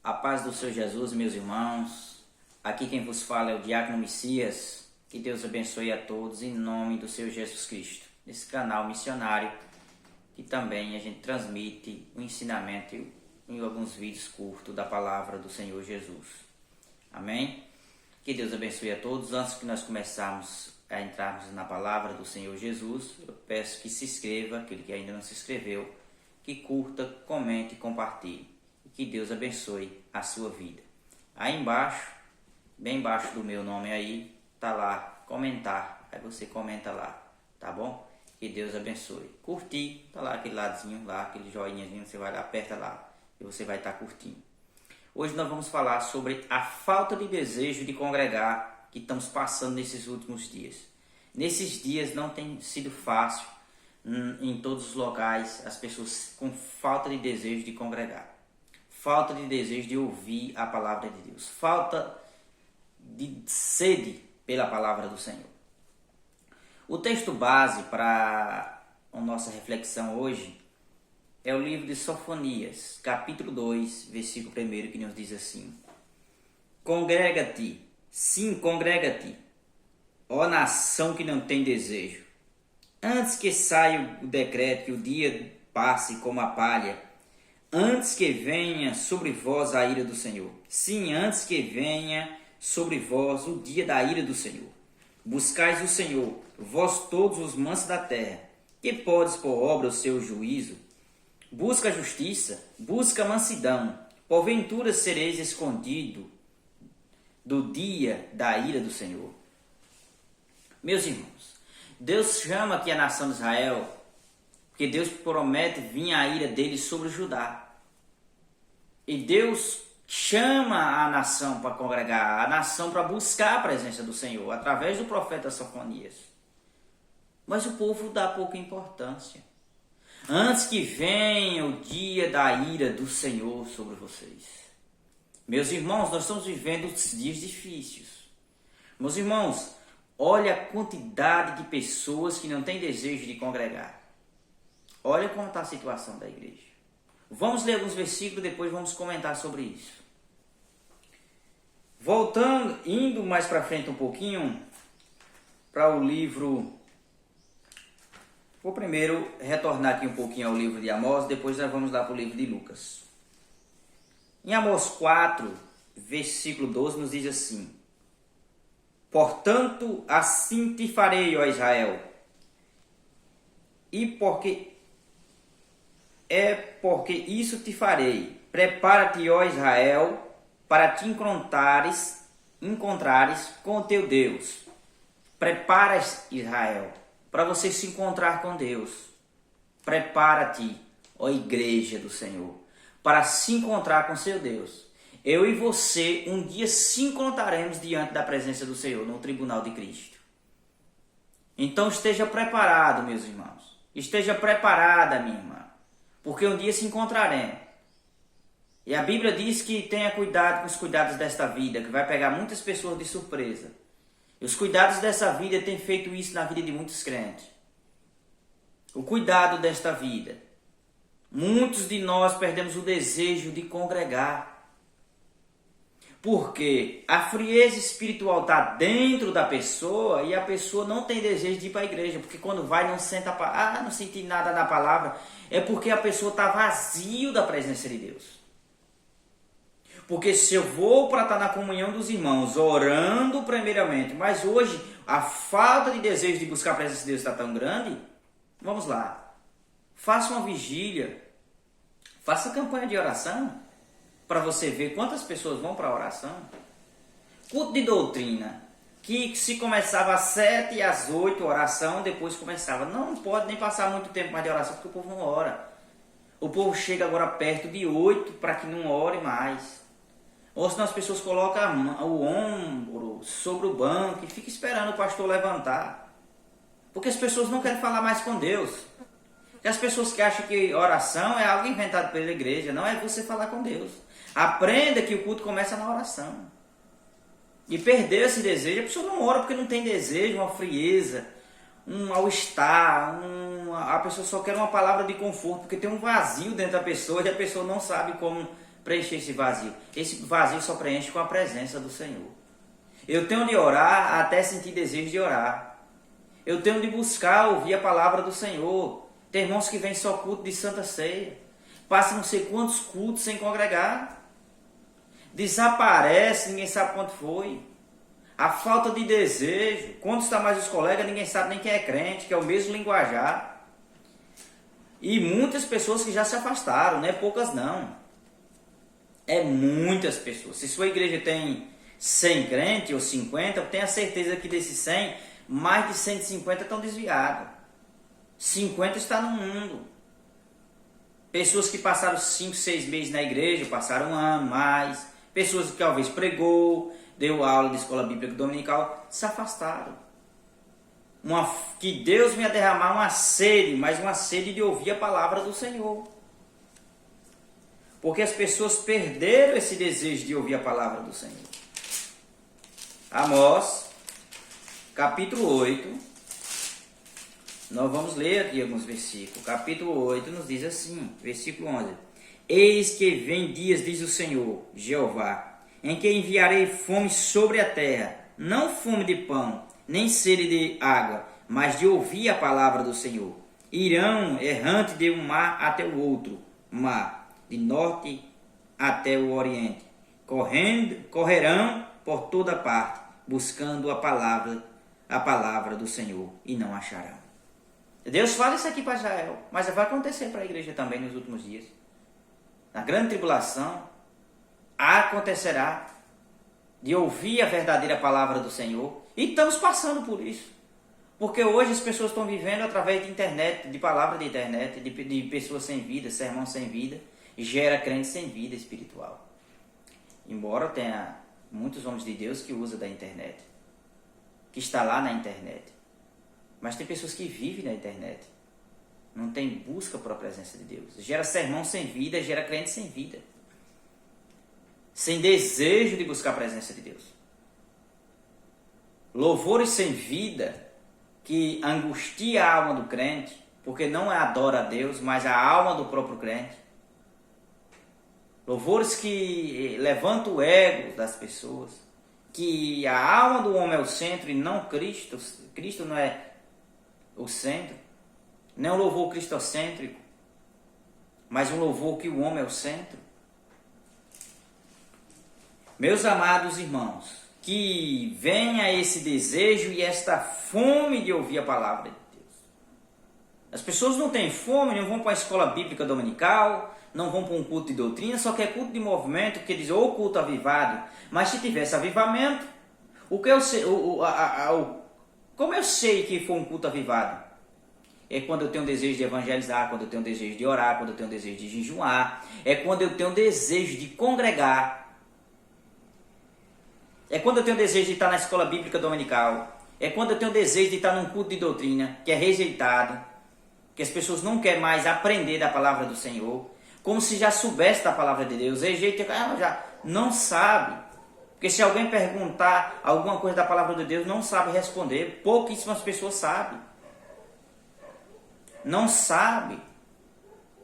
A paz do Senhor Jesus, meus irmãos. Aqui quem vos fala é o Diácono Messias. Que Deus abençoe a todos em nome do Senhor Jesus Cristo. Nesse canal missionário, que também a gente transmite o ensinamento em alguns vídeos curtos da palavra do Senhor Jesus. Amém? Que Deus abençoe a todos. Antes que nós começarmos a entrarmos na palavra do Senhor Jesus, eu peço que se inscreva, aquele que ainda não se inscreveu, que curta, comente e compartilhe. Que Deus abençoe a sua vida. Aí embaixo, bem embaixo do meu nome aí, tá lá, comentar. Aí você comenta lá, tá bom? Que Deus abençoe. Curtir, tá lá aquele ladinho lá, aquele joinhazinho, você vai lá, aperta lá e você vai estar curtindo. Hoje nós vamos falar sobre a falta de desejo de congregar que estamos passando nesses últimos dias. Nesses dias não tem sido fácil em todos os locais, as pessoas com falta de desejo de congregar. Falta de desejo de ouvir a palavra de Deus. Falta de sede pela palavra do Senhor. O texto base para a nossa reflexão hoje é o livro de Sofonias, capítulo 2, versículo 1, que nos diz assim: Congrega-te, sim, congrega-te, ó nação que não tem desejo. Antes que saia o decreto que o dia passe como a palha, antes que venha sobre vós a ira do Senhor. Sim, antes que venha sobre vós o dia da ira do Senhor. Buscais o Senhor, vós todos os mansos da terra, que podes pôr obra o seu juízo. Busca a justiça, busca a mansidão, porventura sereis escondido do dia da ira do Senhor. Meus irmãos, Deus chama aqui a nação de Israel, porque Deus promete vir a ira dele sobre Judá. E Deus chama a nação para congregar, a nação para buscar a presença do Senhor, através do profeta Sofonias. Mas o povo dá pouca importância. Antes que venha o dia da ira do Senhor sobre vocês. Meus irmãos, nós estamos vivendo dias difíceis. Meus irmãos, olha a quantidade de pessoas que não têm desejo de congregar. Olha como está a situação da igreja. Vamos ler alguns versículos, depois vamos comentar sobre isso. Voltando, indo mais para frente um pouquinho, para o livro... Vou primeiro retornar aqui um pouquinho ao livro de Amós, depois nós vamos lá para o livro de Lucas. Em Amós 4, versículo 12, nos diz assim: Portanto, assim te farei, ó Israel, e porque isso te farei. Prepara-te, ó Israel, para te encontrares com o teu Deus. Prepara-te, Israel, para você se encontrar com Deus. Prepara-te, ó igreja do Senhor, para se encontrar com seu Deus. Eu e você um dia se encontraremos diante da presença do Senhor, no tribunal de Cristo. Então esteja preparado, meus irmãos. Esteja preparada, minha irmã. Porque um dia se encontraremos. E a Bíblia diz que tenha cuidado com os cuidados desta vida, que vai pegar muitas pessoas de surpresa. E os cuidados dessa vida têm feito isso na vida de muitos crentes. O cuidado desta vida. Muitos de nós perdemos o desejo de congregar. Porque a frieza espiritual está dentro da pessoa e a pessoa não tem desejo de ir para a igreja. Porque quando vai não senta não senti nada na palavra. É porque a pessoa está vazio da presença de Deus. Porque se eu vou para estar na comunhão dos irmãos, orando primeiramente, mas hoje a falta de desejo de buscar a presença de Deus está tão grande, vamos lá. Faça uma vigília. Faça campanha de oração. Para você ver quantas pessoas vão para a oração. Culto de doutrina, que se começava às 7 e às 8 oração, depois começava. Não pode nem passar muito tempo mais de oração, porque o povo não ora. O povo chega agora perto de 8 para que não ore mais. Ou senão as pessoas colocam o ombro sobre o banco e ficam esperando o pastor levantar. Porque as pessoas não querem falar mais com Deus. E as pessoas que acham que oração é algo inventado pela igreja, não é você falar com Deus. Aprenda que o culto começa na oração. E perder esse desejo, a pessoa não ora porque não tem desejo, uma frieza, um mal-estar, a pessoa só quer uma palavra de conforto, porque tem um vazio dentro da pessoa e a pessoa não sabe como preencher esse vazio? Esse vazio só preenche com a presença do Senhor. Eu tenho de orar até sentir desejo de orar. Eu tenho de buscar ouvir a palavra do Senhor. Tem irmãos que vêm só culto de Santa Ceia. Passam não sei quantos cultos sem congregar. Desaparece, ninguém sabe quanto foi. A falta de desejo. Quando está mais os colegas, ninguém sabe nem quem é crente, que é o mesmo linguajar. E muitas pessoas que já se afastaram, não é poucas não. É muitas pessoas. Se sua igreja tem 100 crentes ou 50, eu tenho a certeza que desses 100, mais de 150 estão desviados. 50 está no mundo. Pessoas que passaram 5, 6 meses na igreja, passaram um ano, mais. Pessoas que talvez pregou, deu aula de escola bíblica dominical, se afastaram. Que Deus venha derramar uma sede, mas uma sede de ouvir a palavra do Senhor. Porque as pessoas perderam esse desejo de ouvir a palavra do Senhor. Amós, capítulo 8. Nós vamos ler aqui alguns versículos. Capítulo 8 nos diz assim, versículo 11. Eis que vem dias, diz o Senhor, Jeová, em que enviarei fome sobre a terra, não fome de pão, nem sede de água, mas de ouvir a palavra do Senhor. Irão errante de um mar até o outro mar, de norte até o oriente. Correrão por toda parte, buscando a palavra do Senhor, e não acharão. Deus fala isso aqui para Israel, mas vai acontecer para a igreja também nos últimos dias. Na grande tribulação, acontecerá de ouvir a verdadeira palavra do Senhor. E estamos passando por isso. Porque hoje as pessoas estão vivendo através de internet, de palavra de internet, de pessoas sem vida, sermão sem vida, e gera crente sem vida espiritual. Embora tenha muitos homens de Deus que usam da internet, que está lá na internet. Mas tem pessoas que vivem na internet. Não tem busca por a presença de Deus. Gera sermão sem vida, gera crente sem vida. Sem desejo de buscar a presença de Deus. Louvores sem vida, que angustia a alma do crente, porque não adora a Deus, mas a alma do próprio crente. Louvores que levantam o ego das pessoas, que a alma do homem é o centro e não Cristo. Cristo não é o centro. Não é um louvor cristocêntrico, mas um louvor que o homem é o centro. Meus amados irmãos, que venha esse desejo e esta fome de ouvir a palavra de Deus. As pessoas não têm fome, não vão para a escola bíblica dominical, não vão para um culto de doutrina, só que é culto de movimento, que diz ou culto avivado. Mas se tivesse avivamento, como eu sei que foi um culto avivado? É quando eu tenho desejo de evangelizar, quando eu tenho desejo de orar, quando eu tenho desejo de jejuar. É quando eu tenho desejo de congregar. É quando eu tenho desejo de estar na escola bíblica dominical. É quando eu tenho desejo de estar num culto de doutrina, que é rejeitado. Que as pessoas não querem mais aprender da palavra do Senhor. Como se já soubesse da palavra de Deus. Rejeita, já não sabe. Porque se alguém perguntar alguma coisa da palavra de Deus, não sabe responder. Pouquíssimas pessoas sabem. Não sabe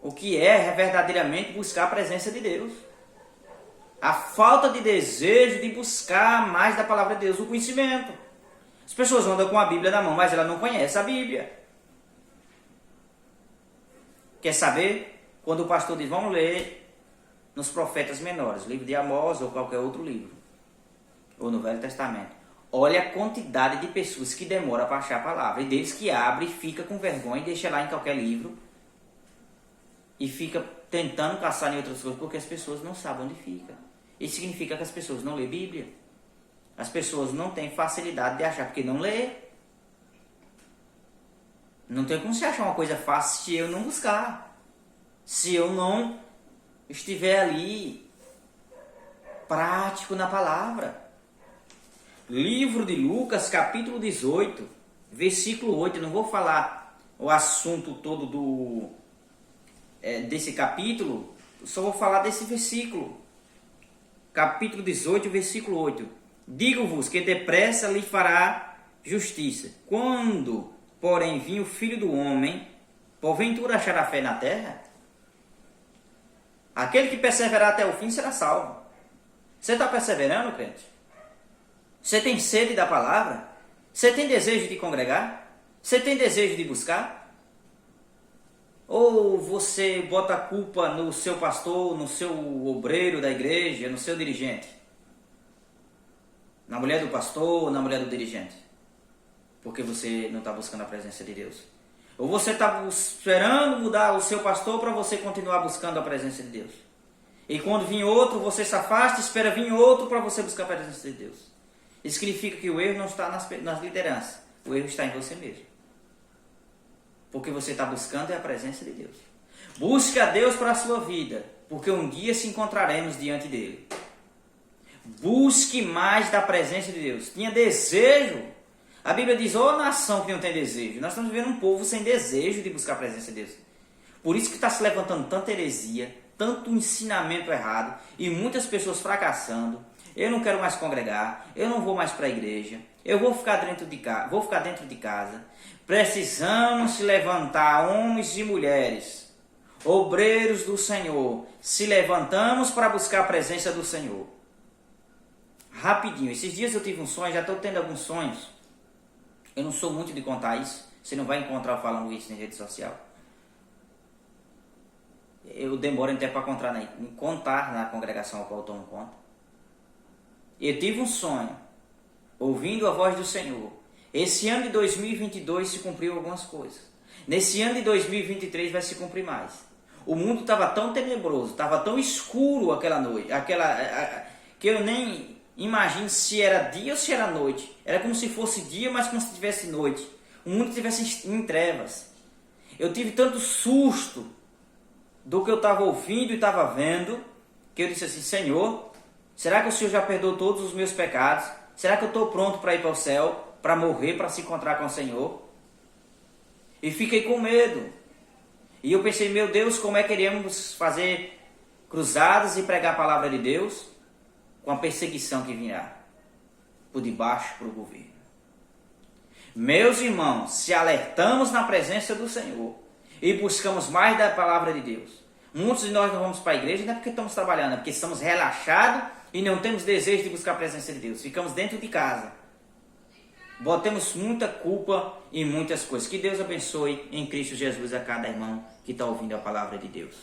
o que é verdadeiramente buscar a presença de Deus. A falta de desejo de buscar mais da palavra de Deus, o conhecimento. As pessoas andam com a Bíblia na mão, mas ela não conhece a Bíblia. Quer saber? Quando o pastor diz, vamos ler nos profetas menores, livro de Amós ou qualquer outro livro, ou no Velho Testamento. Olha a quantidade de pessoas que demoram para achar a palavra. E deles que abre e fica com vergonha e deixa lá em qualquer livro. E fica tentando caçar em outras coisas porque as pessoas não sabem onde fica. Isso significa que as pessoas não lêem Bíblia. As pessoas não têm facilidade de achar porque não lê. Não tem como se achar uma coisa fácil se eu não buscar. Se eu não estiver ali prático na palavra. Livro de Lucas, capítulo 18, versículo 8. Eu não vou falar o assunto todo desse capítulo, só vou falar desse versículo. Capítulo 18, versículo 8. Digo-vos que depressa lhe fará justiça. Quando, porém, vir o Filho do Homem, porventura achará fé na terra? Aquele que perseverar até o fim será salvo. Você está perseverando, crente? Você tem sede da palavra? Você tem desejo de congregar? Você tem desejo de buscar? Ou você bota a culpa no seu pastor, no seu obreiro da igreja, no seu dirigente? Na mulher do pastor, na mulher do dirigente? Porque você não está buscando a presença de Deus. Ou você está esperando mudar o seu pastor para você continuar buscando a presença de Deus. E quando vir outro, você se afasta e espera vir outro para você buscar a presença de Deus. Isso significa que o erro não está nas lideranças. O erro está em você mesmo. Porque você está buscando a presença de Deus. Busque a Deus para a sua vida, porque um dia se encontraremos diante dele. Busque mais da presença de Deus. Tinha desejo. A Bíblia diz, ó nação que não tem desejo. Nós estamos vivendo um povo sem desejo de buscar a presença de Deus. Por isso que está se levantando tanta heresia, tanto ensinamento errado, e muitas pessoas fracassando. Eu não quero mais congregar, eu não vou mais para a igreja, eu vou ficar dentro de casa. Precisamos se levantar, homens e mulheres, obreiros do Senhor, se levantamos para buscar a presença do Senhor. Rapidinho, esses dias eu tive um sonho, já estou tendo alguns sonhos. Eu não sou muito de contar isso, você não vai encontrar falando isso em rede social. Eu demoro até para contar na congregação a qual eu tomo conta. Eu tive um sonho, ouvindo a voz do Senhor. Esse ano de 2022 se cumpriu algumas coisas. Nesse ano de 2023 vai se cumprir mais. O mundo estava tão tenebroso, estava tão escuro aquela noite, que eu nem imagino se era dia ou se era noite. Era como se fosse dia, mas como se tivesse noite. O mundo estivesse em trevas. Eu tive tanto susto do que eu estava ouvindo e estava vendo, que eu disse assim, Senhor, será que o Senhor já perdoou todos os meus pecados? Será que eu estou pronto para ir para o céu, para morrer, para se encontrar com o Senhor? E fiquei com medo. E eu pensei, meu Deus, como é que iremos fazer cruzadas e pregar a palavra de Deus com a perseguição que virá por debaixo para o governo? Meus irmãos, se alertamos na presença do Senhor e buscamos mais da palavra de Deus, muitos de nós não vamos para a igreja não é porque estamos trabalhando, é porque estamos relaxados e não temos desejo de buscar a presença de Deus. Ficamos dentro de casa. Botemos muita culpa em muitas coisas. Que Deus abençoe em Cristo Jesus a cada irmão que está ouvindo a palavra de Deus.